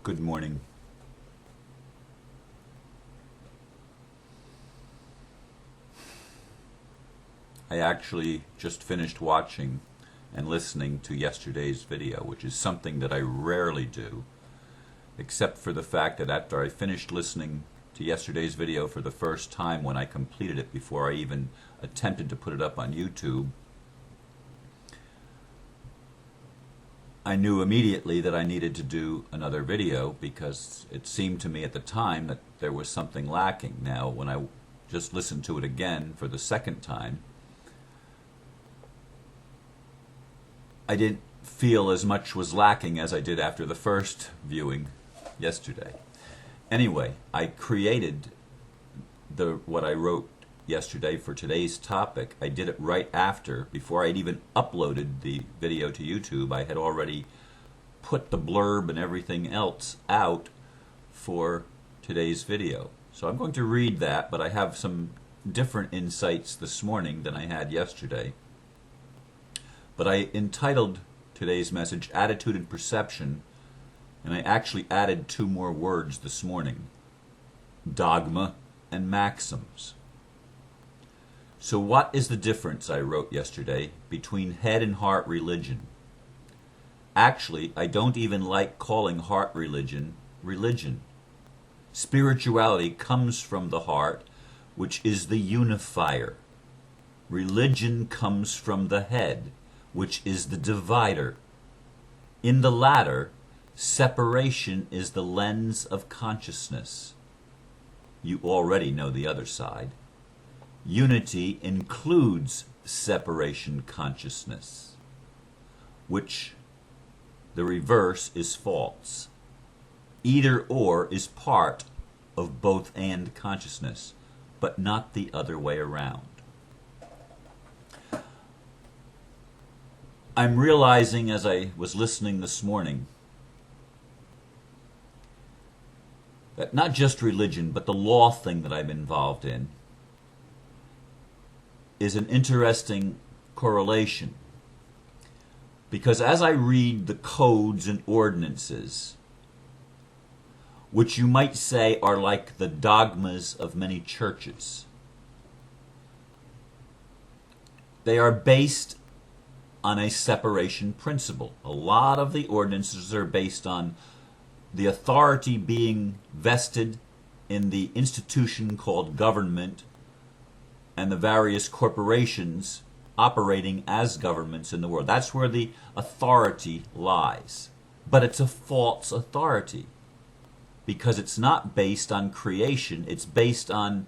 Good morning. I actually just finished watching and listening to yesterday's video, which is something that I rarely do, except for the fact that after I finished listening to yesterday's video for the first time, when I completed it before I even attempted to put it up on YouTube, I knew immediately that I needed to do another video because it seemed to me at the time that there was something lacking. Now, when I just listened to it again for the second time, I didn't feel as much was lacking as I did after the first viewing yesterday. Anyway, I created what I wrote yesterday for today's topic. I did it right after, before I'd even uploaded the video to YouTube. I had already put the blurb and everything else out for today's video. So I'm going to read that, but I have some different insights this morning than I had yesterday. But I entitled today's message Attitude and Perception, and I actually added two more words this morning: dogma and maxims. So what is the difference, I wrote yesterday, between head and heart religion? Actually, I don't even like calling heart religion religion. Spirituality comes from the heart, which is the unifier. Religion comes from the head, which is the divider. In the latter, separation is the lens of consciousness. You already know the other side. Unity includes separation consciousness, which the reverse is false. Either or is part of both and consciousness, but not the other way around. I'm realizing as I was listening this morning that not just religion, but the law thing that I'm involved in is an interesting correlation. Because as I read the codes and ordinances, which you might say are like the dogmas of many churches, they are based on a separation principle. A lot of the ordinances are based on the authority being vested in the institution called government and the various corporations operating as governments in the world. That's where the authority lies. But it's a false authority because it's not based on creation. It's based on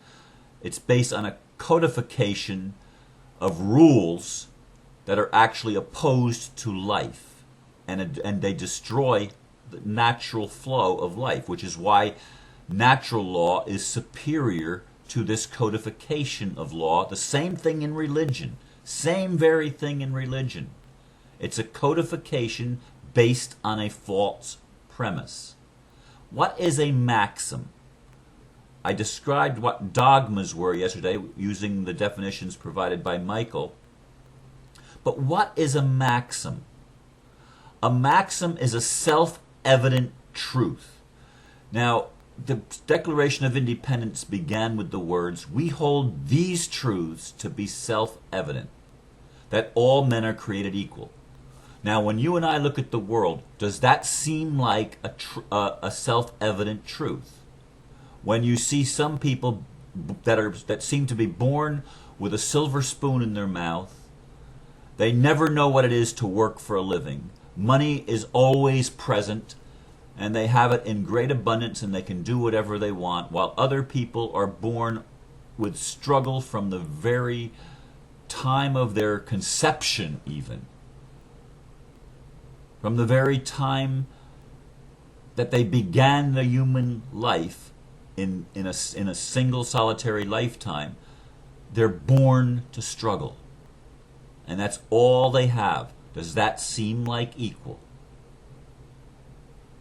a codification of rules that are actually opposed to life, and they destroy the natural flow of life, which is why natural law is superior to this codification of law. The same thing in religion. Same very thing in religion. It's a codification based on a false premise. What is a maxim? I described what dogmas were yesterday using the definitions provided by Michael. But what is a maxim? A maxim is a self-evident truth. Now, the Declaration of Independence began with the words, "We hold these truths to be self-evident, that all men are created equal." Now, when you and I look at the world, does that seem like a self-evident truth? When you see some people that seem to be born with a silver spoon in their mouth, they never know what it is to work for a living. Money is always present, and they have it in great abundance, and they can do whatever they want, while other people are born with struggle from the very time of their conception, even. From the very time that they began the human life in a single solitary lifetime, they're born to struggle. And that's all they have. Does that seem like equal?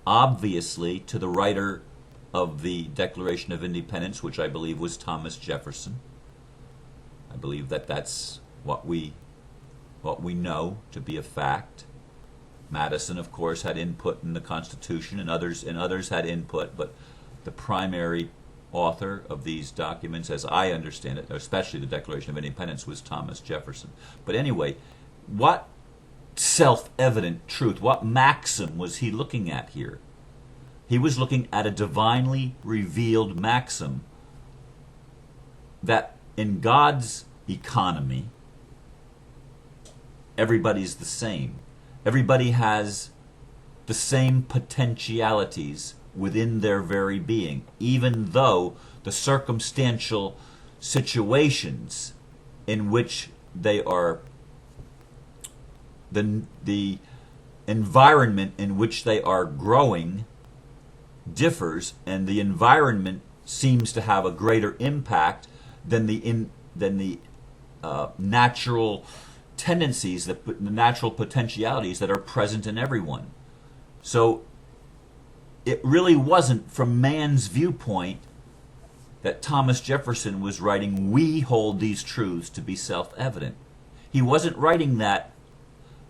Obviously, to the writer of the Declaration of Independence, which I believe was Thomas Jefferson, I believe that that's what we know to be a fact. Madison, of course, had input in the Constitution, and others had input, but the primary author of these documents, as I understand it, especially the Declaration of Independence, was Thomas Jefferson. But anyway, what self-evident truth, what maxim was he looking at here? He was looking at a divinely revealed maxim that in God's economy, everybody's the same. Everybody has the same potentialities within their very being, even though the circumstantial situations in which they are, the environment in which they are growing differs, and the environment seems to have a greater impact than the natural tendencies, the natural potentialities that are present in everyone. So it really wasn't from man's viewpoint that Thomas Jefferson was writing, "We hold these truths to be self-evident." He wasn't writing that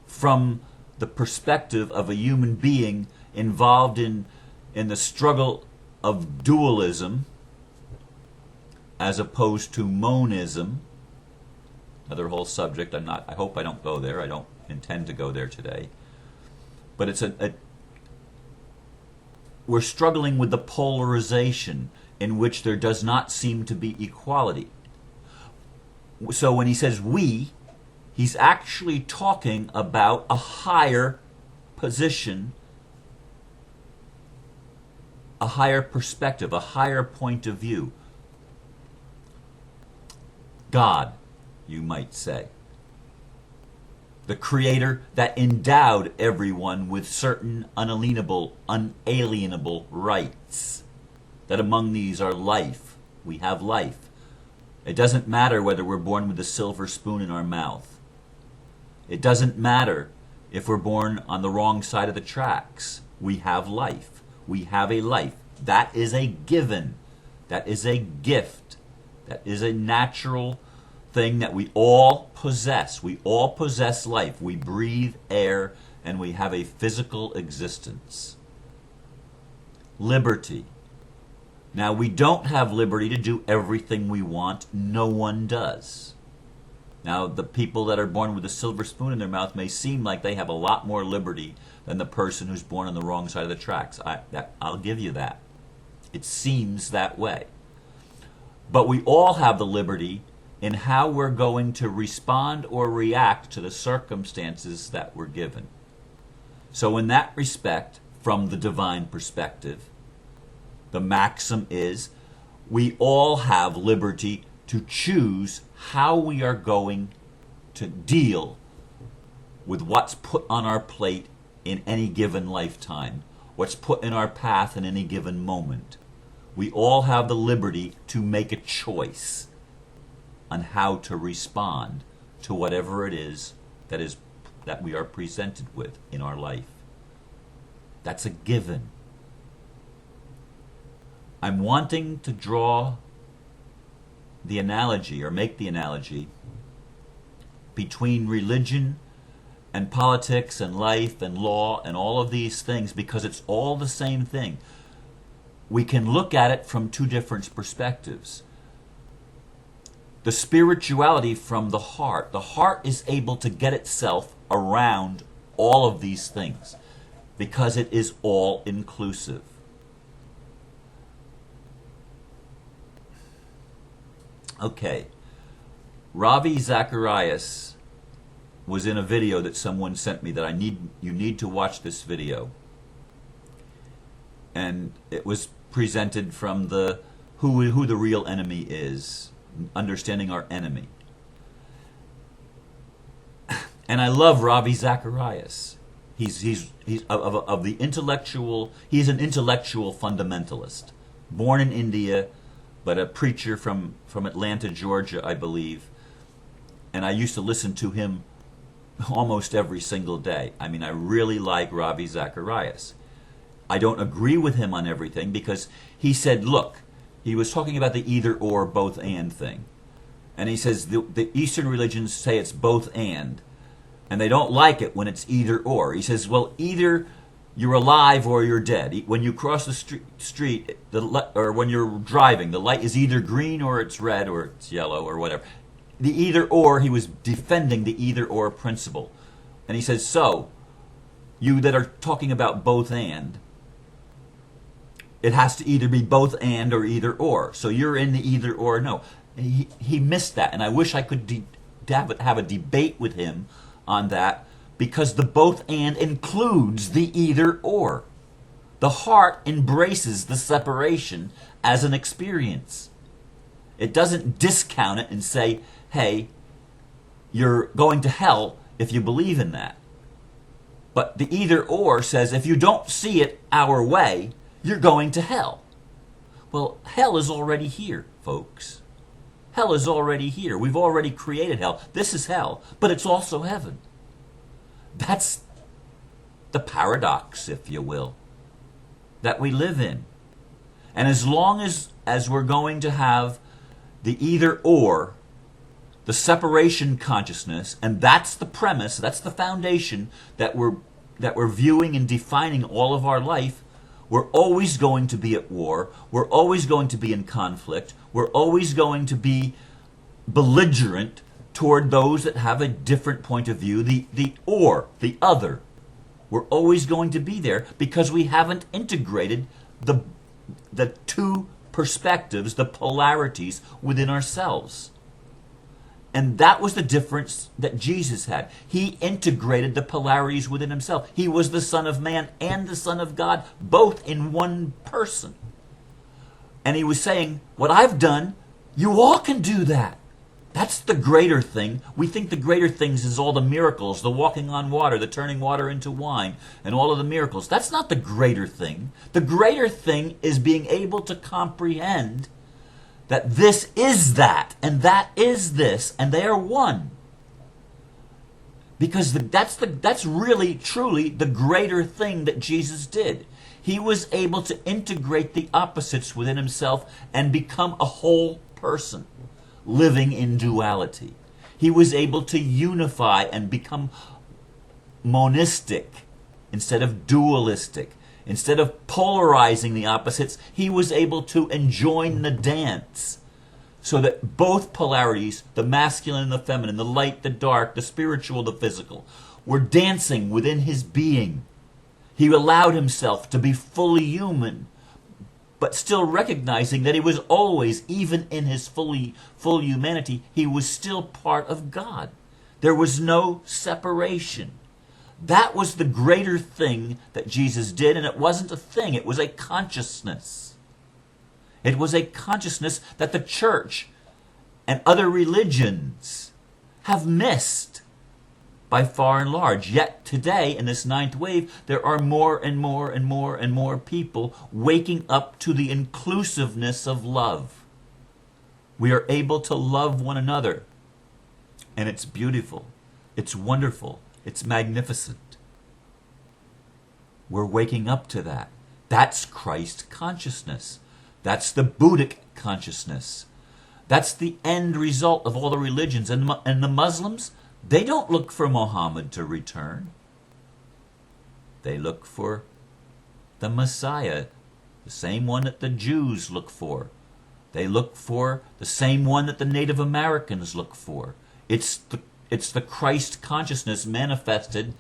from the perspective of a human being involved in the struggle of dualism as opposed to monism. Another whole subject. I hope I don't go there. I don't intend to go there today. But it's we're struggling with the polarization in which there does not seem to be equality. So when he says we, he's actually talking about a higher position, a higher perspective, a higher point of view. God, you might say. The creator that endowed everyone with certain unalienable rights. That among these are life. We have life. It doesn't matter whether we're born with a silver spoon in our mouth. It doesn't matter if we're born on the wrong side of the tracks. We have life. We have a life. That is a given. That is a gift. That is a natural thing that we all possess. We all possess life. We breathe air and we have a physical existence. Liberty. Now, we don't have liberty to do everything we want. No one does. Now, the people that are born with a silver spoon in their mouth may seem like they have a lot more liberty than the person who's born on the wrong side of the tracks. I'll give you that. It seems that way. But we all have the liberty in how we're going to respond or react to the circumstances that we're given. So in that respect, from the divine perspective, the maxim is we all have liberty to choose how we are going to deal with what's put on our plate in any given lifetime, what's put in our path in any given moment. We all have the liberty to make a choice on how to respond to whatever it is that we are presented with in our life. That's a given. I'm wanting to draw the analogy, or make the analogy, between religion and politics and life and law and all of these things, because it's all the same thing. We can look at it from two different perspectives. The spirituality from the heart. The heart is able to get itself around all of these things because it is all inclusive. Okay. Ravi Zacharias was in a video that someone sent me that you need to watch this video. And it was presented from the who the real enemy is, understanding our enemy. And I love Ravi Zacharias. He's of the intellectual. He's an intellectual fundamentalist, born in India, but a preacher from Atlanta, Georgia, I believe. And I used to listen to him almost every single day. I mean, I really like Ravi Zacharias. I don't agree with him on everything because he said, look, he was talking about the either or, both and thing. And he says the Eastern religions say it's both and. And they don't like it when it's either or. He says, well, either you're alive or you're dead. When you cross the street, or when you're driving, the light is either green or it's red or it's yellow or whatever. The either or, he was defending the either or principle. And he says, so, you that are talking about both and, it has to either be both and or either or. So you're in the either or. No. He missed that. And I wish I could have a debate with him on that, because the both and includes the either or. The heart embraces the separation as an experience. It doesn't discount it and say, hey, you're going to hell if you believe in that. But the either or says, if you don't see it our way, you're going to hell. Well, hell is already here, folks. Hell is already here. We've already created hell. This is hell, but it's also heaven. That's the paradox, if you will, that we live in. And as long as we're going to have the either or, the separation consciousness, and that's the premise, that's the foundation that we're viewing and defining all of our life, we're always going to be at war, we're always going to be in conflict, we're always going to be belligerent toward those that have a different point of view, the other. We're always going to be there because we haven't integrated the two perspectives, the polarities within ourselves. And that was the difference that Jesus had. He integrated the polarities within himself. He was the Son of Man and the Son of God, both in one person. And he was saying, what I've done, you all can do that. That's the greater thing. We think the greater things is all the miracles, the walking on water, the turning water into wine, and all of the miracles. That's not the greater thing. The greater thing is being able to comprehend that this is that, and that is this, and they are one. Because that's really, truly the greater thing that Jesus did. He was able to integrate the opposites within himself and become a whole person, living in duality. He was able to unify and become monistic instead of dualistic. Instead of polarizing the opposites, he was able to enjoin the dance so that both polarities, the masculine and the feminine, the light, the dark, the spiritual, the physical, were dancing within his being. He allowed himself to be fully human, but still recognizing that he was always, even in his full humanity, he was still part of God. There was no separation. That was the greater thing that Jesus did, and it wasn't a thing, it was a consciousness. It was a consciousness that the church and other religions have missed by far and large. Yet today, in this ninth wave, there are more and more and more and more people waking up to the inclusiveness of love. We are able to love one another, and it's beautiful, it's wonderful. It's magnificent. We're waking up to that. That's Christ consciousness. That's the Buddhic consciousness. That's the end result of all the religions. And the Muslims, they don't look for Muhammad to return. They look for the Messiah, the same one that the Jews look for. They look for the same one that the Native Americans look for. It's the Christ consciousness manifested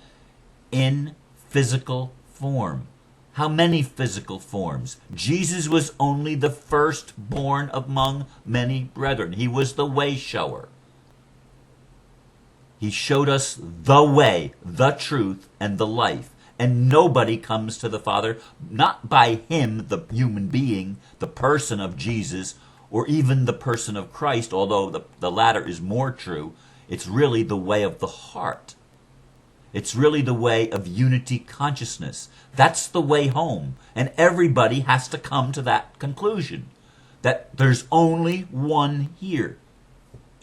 in physical form. How many physical forms? Jesus was only the firstborn among many brethren. He was the way shower. He showed us the way, the truth, and the life. And nobody comes to the Father, not by him, the human being, the person of Jesus, or even the person of Christ, although the latter is more true. It's really the way of the heart. It's really the way of unity consciousness. That's the way home. And everybody has to come to that conclusion, that there's only one here.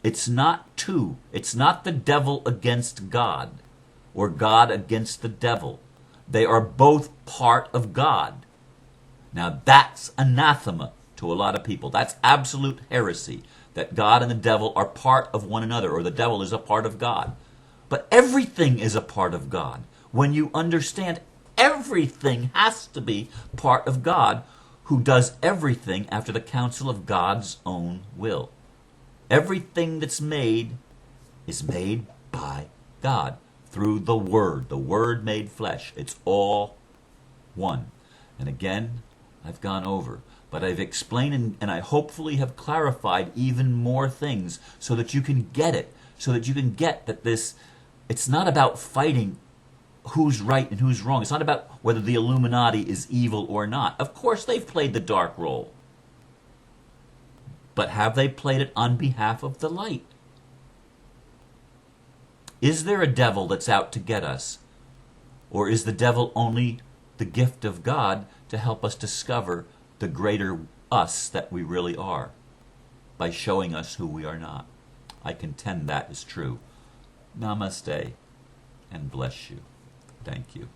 It's not two. It's not the devil against God or God against the devil. They are both part of God. Now that's anathema to a lot of people. That's absolute heresy, that God and the devil are part of one another, or the devil is a part of God. But everything is a part of God. When you understand everything has to be part of God, who does everything after the counsel of God's own will. Everything that's made is made by God through the Word made flesh. It's all one. And again, I've gone over, but I've explained and I hopefully have clarified even more things so that you can get it, so that you can get that it's not about fighting who's right and who's wrong. It's not about whether the Illuminati is evil or not. Of course they've played the dark role. But have they played it on behalf of the light? Is there a devil that's out to get us? Or is the devil only the gift of God to help us discover the greater us that we really are by showing us who we are not? I contend that is true. Namaste, and bless you. Thank you.